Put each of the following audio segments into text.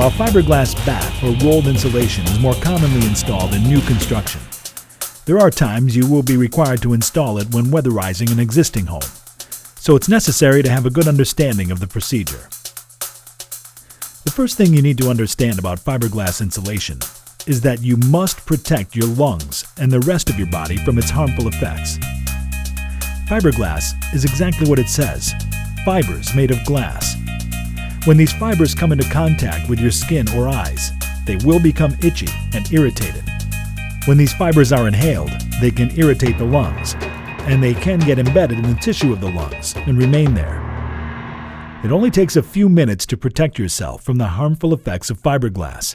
While fiberglass bath or rolled insulation is more commonly installed in new construction, there are times you will be required to install it when weatherizing an existing home, so it's necessary to have a good understanding of the procedure. The first thing you need to understand about fiberglass insulation is that you must protect your lungs and the rest of your body from its harmful effects. Fiberglass is exactly what it says, fibers made of glass. When these fibers come into contact with your skin or eyes, they will become itchy and irritated. When these fibers are inhaled, they can irritate the lungs, and they can get embedded in the tissue of the lungs and remain there. It only takes a few minutes to protect yourself from the harmful effects of fiberglass.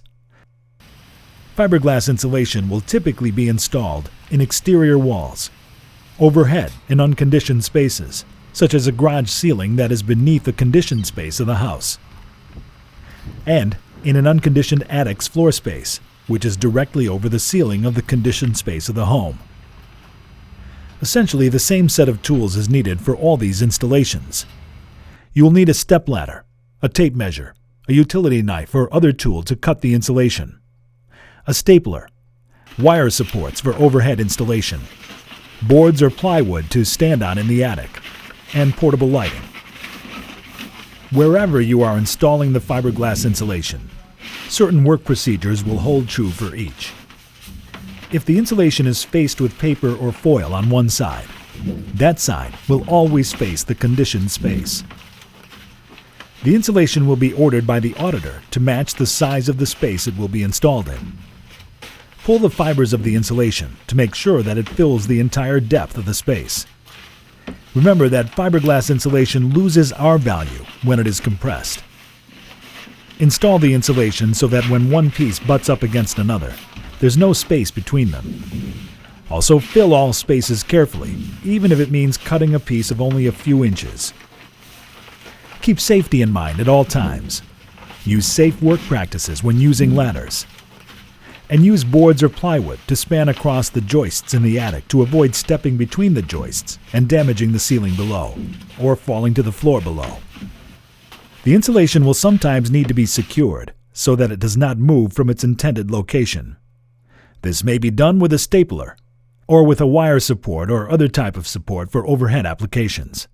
Fiberglass insulation will typically be installed in exterior walls, overhead in unconditioned spaces, such as a garage ceiling that is beneath the conditioned space of the house, and in an unconditioned attic's floor space, which is directly over the ceiling of the conditioned space of the home. Essentially, the same set of tools is needed for all these installations. You will need a stepladder, a tape measure, a utility knife or other tool to cut the insulation, a stapler, wire supports for overhead installation, boards or plywood to stand on in the attic, and portable lighting. Wherever you are installing the fiberglass insulation, certain work procedures will hold true for each. If the insulation is faced with paper or foil on one side, that side will always face the conditioned space. The insulation will be ordered by the auditor to match the size of the space it will be installed in. Pull the fibers of the insulation to make sure that it fills the entire depth of the space. Remember that fiberglass insulation loses R value when it is compressed. Install the insulation so that when one piece butts up against another, there's no space between them. Also, fill all spaces carefully, even if it means cutting a piece of only a few inches. Keep safety in mind at all times. Use safe work practices when using ladders. And use boards or plywood to span across the joists in the attic to avoid stepping between the joists and damaging the ceiling below, or falling to the floor below. The insulation will sometimes need to be secured so that it does not move from its intended location. This may be done with a stapler, or with a wire support or other type of support for overhead applications.